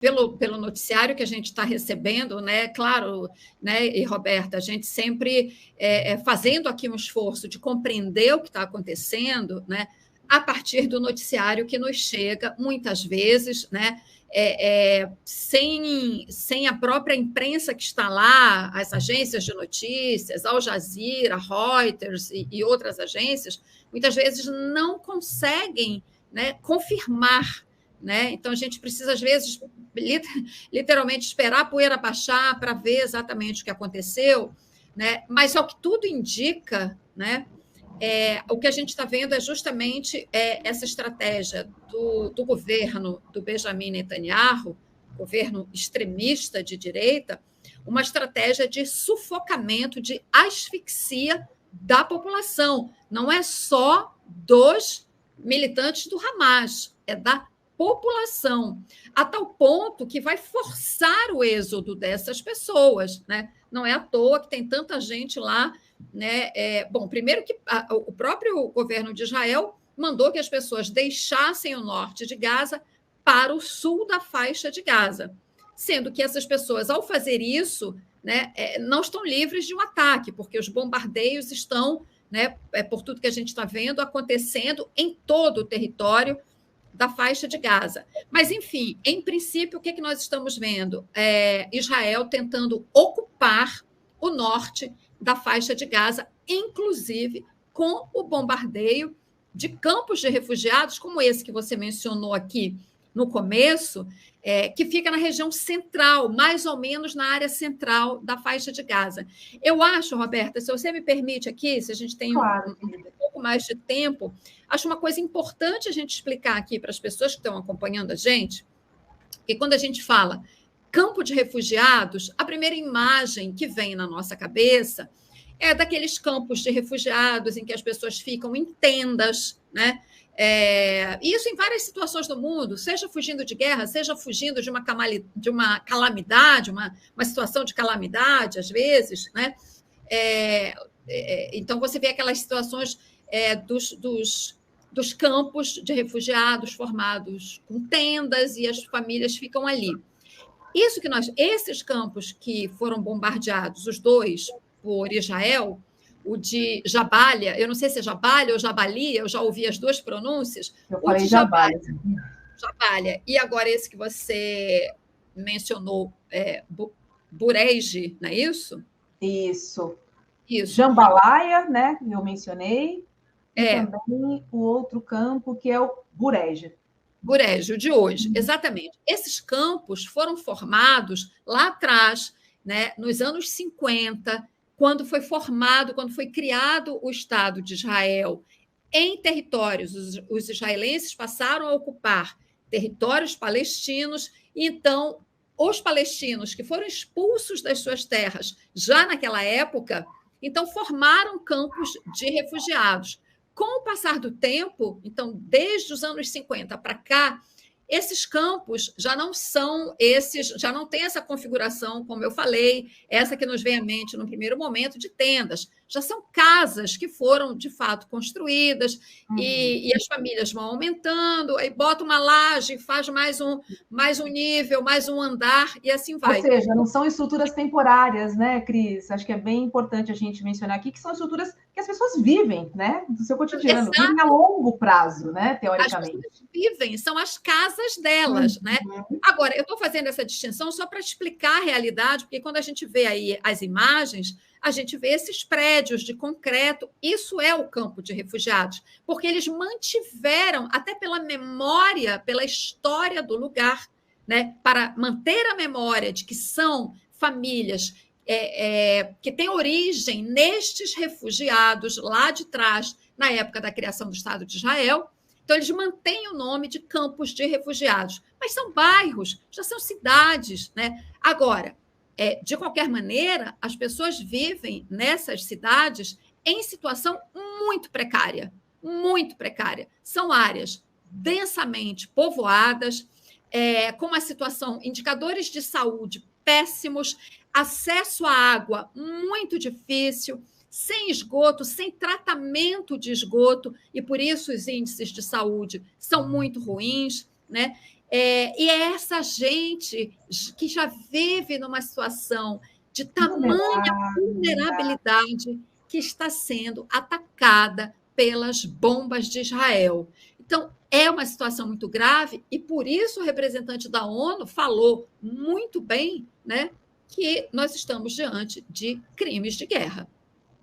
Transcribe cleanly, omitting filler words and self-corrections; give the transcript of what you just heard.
pelo noticiário que a gente está recebendo, né? Claro, né? E Roberta, a gente sempre fazendo aqui um esforço de compreender o que está acontecendo, né? A partir do noticiário que nos chega, muitas vezes, né? Sem a própria imprensa que está lá, as agências de notícias, Al Jazeera, Reuters e outras agências, muitas vezes não conseguem, né, confirmar, né? Então, a gente precisa, às vezes, literalmente esperar a poeira baixar para ver exatamente o que aconteceu, né? Mas, ao que tudo indica, né? O que a gente está vendo é justamente essa estratégia do governo do Benjamin Netanyahu, governo extremista de direita, uma estratégia de sufocamento, de asfixia da população. Não é só dos militantes do Hamas, é da população, a tal ponto que vai forçar o êxodo dessas pessoas, né? Não é à toa que tem tanta gente lá, né? Bom, primeiro que o próprio governo de Israel mandou que as pessoas deixassem o norte de Gaza para o sul da faixa de Gaza, sendo que essas pessoas, ao fazer isso, né, não estão livres de um ataque, porque os bombardeios estão, né, por tudo que a gente está vendo, acontecendo em todo o território da faixa de Gaza. Mas, enfim, em princípio, o que nós estamos vendo? Israel tentando ocupar o norte da faixa de Gaza, inclusive com o bombardeio de campos de refugiados, como esse que você mencionou aqui no começo, que fica na região central, mais ou menos na área central da faixa de Gaza. Eu acho, Roberta, se você me permite aqui, se a gente tem claro, um pouco mais de tempo, acho uma coisa importante a gente explicar aqui para as pessoas que estão acompanhando a gente, que quando a gente fala campo de refugiados, a primeira imagem que vem na nossa cabeça é daqueles campos de refugiados em que as pessoas ficam em tendas, né? Isso em várias situações do mundo, seja fugindo de guerra, seja fugindo de uma calamidade, uma situação de calamidade, às vezes, né? Então, você vê aquelas situações dos campos de refugiados formados com tendas e as famílias ficam ali. Esses campos que foram bombardeados, os dois por Israel, o de Jabalia, eu não sei se é Jabalia ou Jabalia, eu já ouvi as duas pronúncias. Eu falei Jabalia. Jabalia. E agora esse que você mencionou, Bureij, não é isso? Isso. Isso. Jambalaya, né? Eu mencionei. E também o outro campo, que é o Bureij. Bureij, o de hoje, exatamente. Esses campos foram formados lá atrás, né, nos anos 50, quando foi criado o Estado de Israel em territórios. Os israelenses passaram a ocupar territórios palestinos, e então os palestinos que foram expulsos das suas terras já naquela época, então formaram campos de refugiados. Com o passar do tempo, então, desde os anos 50 para cá, esses campos já não são esses, já não tem essa configuração, como eu falei, essa que nos vem à mente no primeiro momento, de tendas. Já são casas que foram, de fato, construídas, e as famílias vão aumentando, aí bota uma laje, faz mais um nível, mais um andar, e assim vai. Ou seja, não são estruturas temporárias, né, Cris? Acho que é bem importante a gente mencionar aqui que são estruturas que as pessoas vivem, né, do seu cotidiano, vivem a longo prazo, né, teoricamente. As pessoas vivem, são as casas delas, né? Agora, eu estou fazendo essa distinção só para explicar a realidade, porque quando a gente vê aí as imagens, a gente vê esses prédios de concreto, isso é o campo de refugiados, porque eles mantiveram, até pela memória, pela história do lugar, né, para manter a memória de que são famílias que têm origem nestes refugiados lá de trás, na época da criação do Estado de Israel. Então, eles mantêm o nome de campos de refugiados, mas são bairros, já são cidades, né? Agora, de qualquer maneira, as pessoas vivem nessas cidades em situação muito precária, muito precária. São áreas densamente povoadas, com uma situação, indicadores de saúde péssimos, acesso à água muito difícil, sem esgoto, sem tratamento de esgoto, e por isso os índices de saúde são muito ruins, né? E é essa gente que já vive numa situação de tamanha vulnerabilidade que está sendo atacada pelas bombas de Israel. Então, é uma situação muito grave e, por isso, o representante da ONU falou muito bem, né, que nós estamos diante de crimes de guerra.